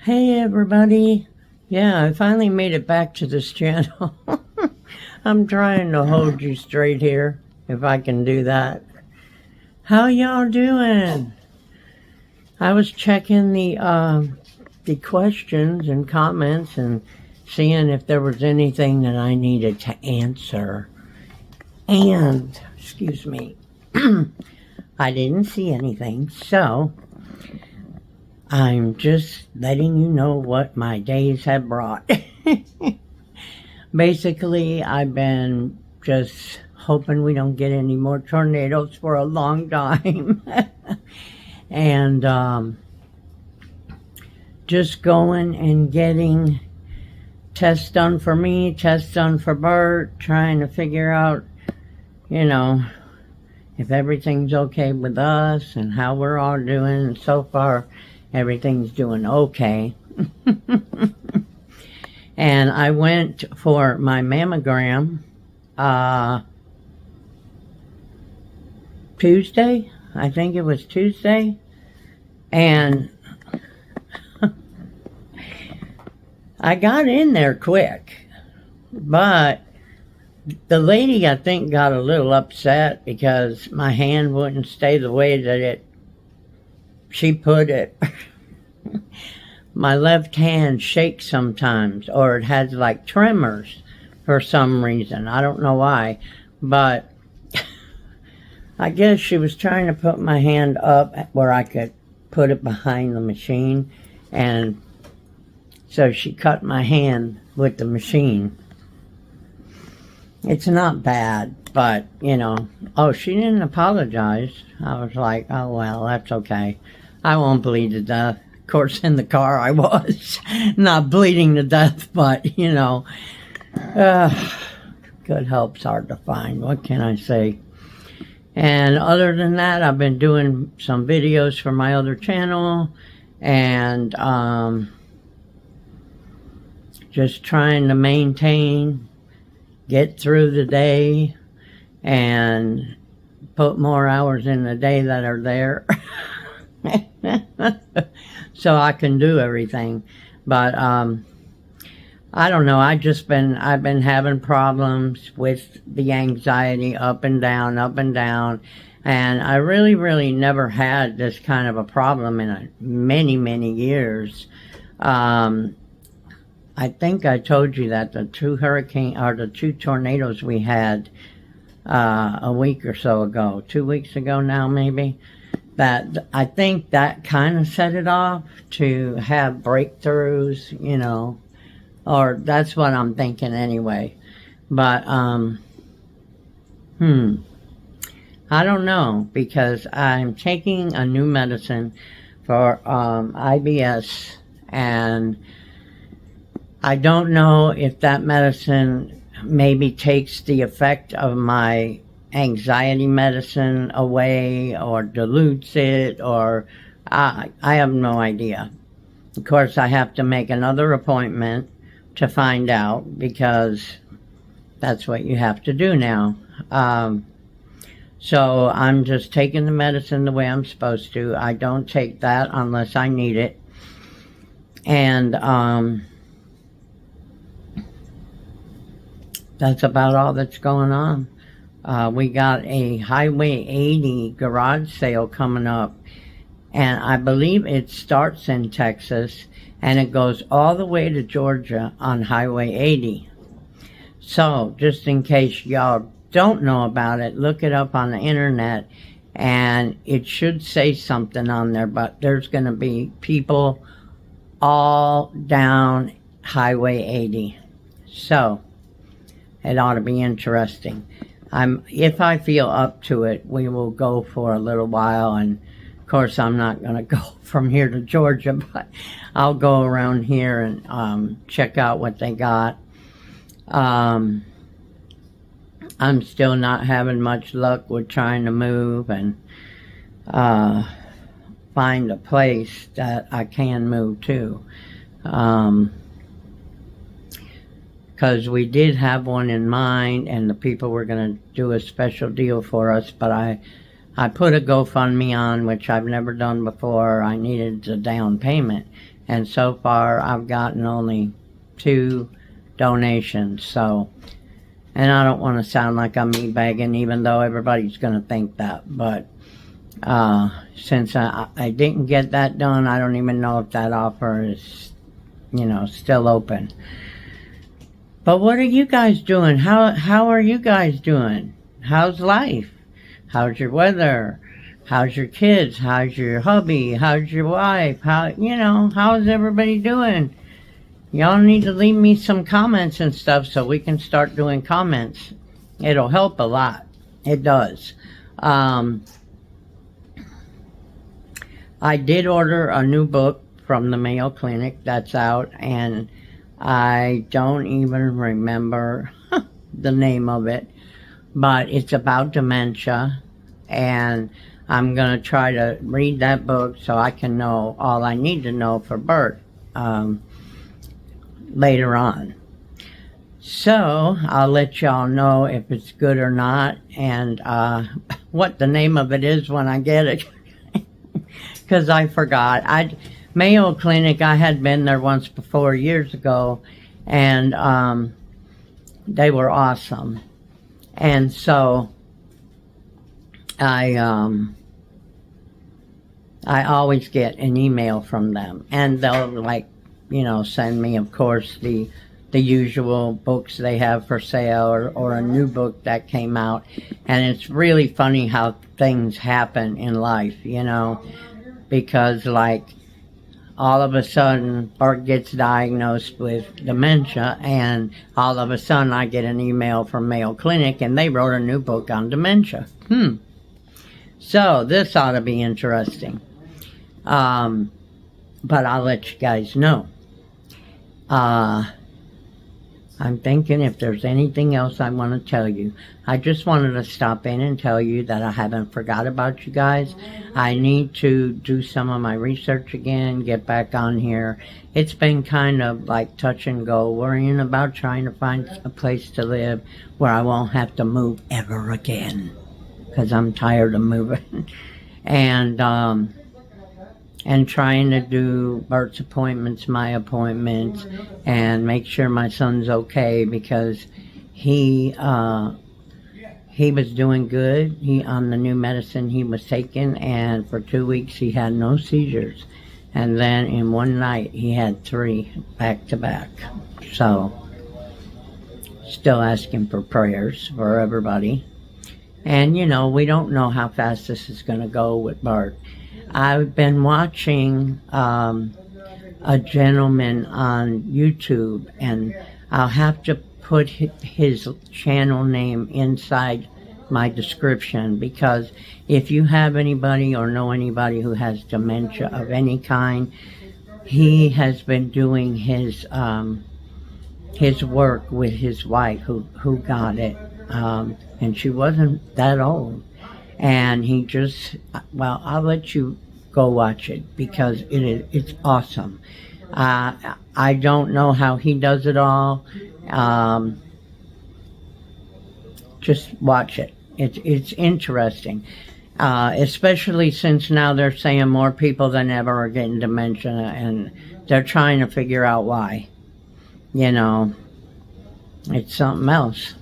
Hey everybody. Yeah, I finally made it back to this channel. I'm trying to hold you straight here, if I can do that. How y'all doing? I was checking the questions and comments and seeing if there was anything that I needed to answer. And, excuse me, I didn't see anything, so I'm just letting you know what my days have brought. Basically, I've been just hoping we don't get any more tornadoes for a long time. And just going and getting tests done for me, tests done for Bert, trying to figure out, you know, if everything's okay with us and how we're all doing. And so far, everything's doing okay. And I went for my mammogram Tuesday. I think it was Tuesday. And I got in there quick. But the lady, I think, got a little upset because my hand wouldn't stay the way that she put it. My left hand shakes sometimes, or it has like tremors for some reason. I don't know why, but I guess she was trying to put my hand up where I could put it behind the machine, and so she cut my hand with the machine. It's not bad, but, you know, oh, she didn't apologize. I was like, oh, well, that's okay. I won't bleed to death. Of course, in the car I was not bleeding to death, but, you know, good help's hard to find. What can I say? And other than that, I've been doing some videos for my other channel and just trying to maintain, get through the day, and put more hours in the day that are there. So I can do everything. But I don't know, I've been having problems with the anxiety up and down, and I really never had this kind of a problem in many years. I think I told you that the two tornadoes we had a week or so ago, 2 weeks ago now maybe, that I think that kind of set it off to have breakthroughs, you know, or that's what I'm thinking anyway. But, I don't know, because I'm taking a new medicine for IBS, and I don't know if that medicine maybe takes the effect of my anxiety medicine away or dilutes it, or I have no idea. Of course, I have to make another appointment to find out, because that's what you have to do now. So I'm just taking the medicine the way I'm supposed to. I don't take that unless I need it. And that's about all that's going on. We got a Highway 80 garage sale coming up, and I believe it starts in Texas, and it goes all the way to Georgia on Highway 80. So, just in case y'all don't know about it, look it up on the internet, and it should say something on there, but there's going to be people all down Highway 80. So, it ought to be interesting. If I feel up to it, we will go for a little while, and of course I'm not going to go from here to Georgia, but I'll go around here and check out what they got. I'm still not having much luck with trying to move and find a place that I can move to. Because we did have one in mind, and the people were going to do a special deal for us, but I put a GoFundMe on, which I've never done before. I needed the down payment, and so far I've gotten only 2 donations. So, and I don't want to sound like I'm begging, even though everybody's going to think that, but since I didn't get that done, I don't even know if that offer is, still open. But what are you guys doing? How are you guys doing? How's life? How's your weather? How's your kids? How's your hubby? How's your wife? How's everybody doing? Y'all need to leave me some comments and stuff so we can start doing comments. It'll help a lot. It does. I did order a new book from the Mayo Clinic that's out, and I don't even remember the name of it, but it's about dementia, and I'm going to try to read that book so I can know all I need to know for Bert later on. So I'll let y'all know if it's good or not, and what the name of it is when I get it, because I forgot. Mayo Clinic, I had been there once before years ago, and they were awesome. And so I always get an email from them, and they'll send me, of course, the usual books they have for sale, or a new book that came out. And it's really funny how things happen in life, because all of a sudden Bart gets diagnosed with dementia, and all of a sudden I get an email from Mayo Clinic and they wrote a new book on dementia. So this ought to be interesting. But I'll let you guys know. I'm thinking if there's anything else I want to tell you. I just wanted to stop in and tell you that I haven't forgot about you guys. I need to do some of my research again, get back on here. It's been kind of like touch and go, worrying about trying to find a place to live where I won't have to move ever again, because I'm tired of moving. And trying to do Bert's appointments, my appointments, and make sure my son's okay, because he was doing good. On the new medicine he was taking, and for 2 weeks he had no seizures. And then in one night he had 3 back to back. So, still asking for prayers for everybody. And we don't know how fast this is going to go with Bart. I've been watching a gentleman on YouTube, and I'll have to put his channel name inside my description, because if you have anybody or know anybody who has dementia of any kind, he has been doing his work with his wife who got it, and she wasn't that old. And he just, I'll let you go watch it, because it's awesome. I don't know how he does it all. Just watch it. It's interesting. Especially since now they're saying more people than ever are getting dementia, and they're trying to figure out why. It's something else.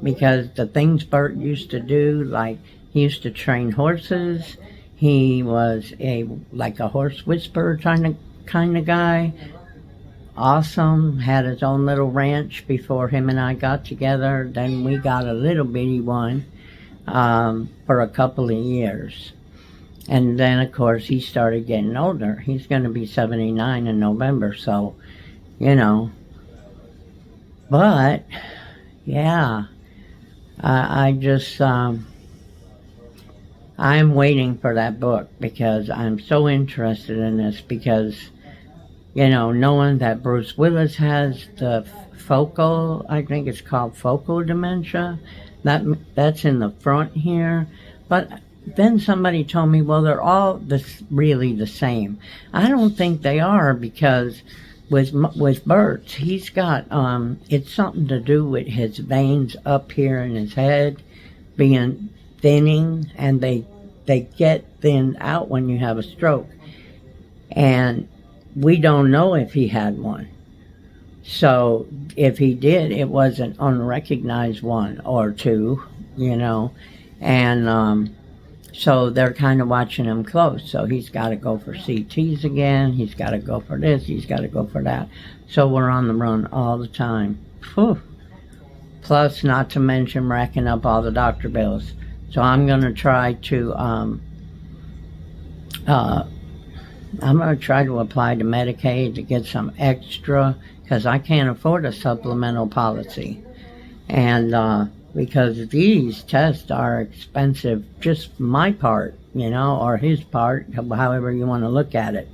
Because the things Bert used to do, like he used to train horses. He was a horse whisperer kind of guy. Awesome. Had his own little ranch before him and I got together. Then we got a little bitty one for a couple of years. And then, of course, he started getting older. He's going to be 79 in November, so, But, yeah, I just... I'm waiting for that book, because I'm so interested in this, because, knowing that Bruce Willis has the focal, I think it's called focal dementia, that's in the front here. But then somebody told me, well, they're all really the same. I don't think they are, because with Bert's, he's got, it's something to do with his veins up here in his head being thinning, and they get thinned out when you have a stroke. And we don't know if he had one. So if he did, it was an unrecognized one or two, and so they're kind of watching him close. So he's got to go for CTs again. He's got to go for this. He's got to go for that. So we're on the run all the time. Whew. Plus, not to mention racking up all the doctor bills. So I'm going to try to apply to Medicaid to get some extra, because I can't afford a supplemental policy. And because these tests are expensive, just my part, or his part, however you want to look at it.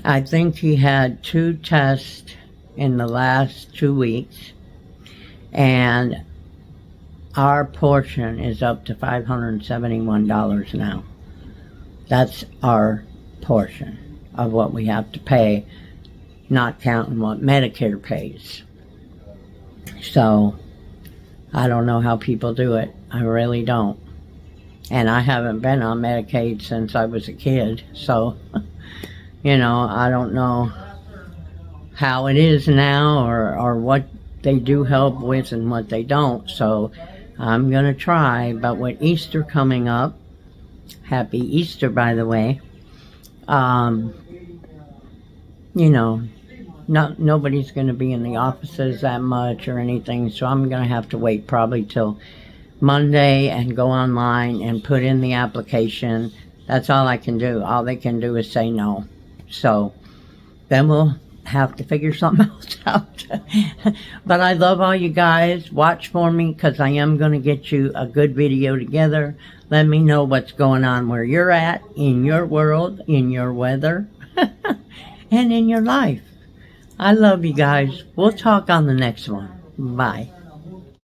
I think he had 2 tests in the last 2 weeks, and our portion is up to $571 now. That's our portion of what we have to pay, not counting what Medicare pays. So I don't know how people do it. I really don't. And I haven't been on Medicaid since I was a kid, so I don't know how it is now, or what they do help with and what they don't. So I'm going to try. But with Easter coming up, happy Easter, by the way, nobody's going to be in the offices that much or anything, so I'm going to have to wait probably till Monday and go online and put in the application. That's all I can do. All they can do is say no. So then we'll have to figure something else out. But I love all you guys. Watch for me, because I am going to get you a good video together. Let me know what's going on where you're at, in your world, in your weather, and in your life. I love you guys. We'll talk on the next one. Bye.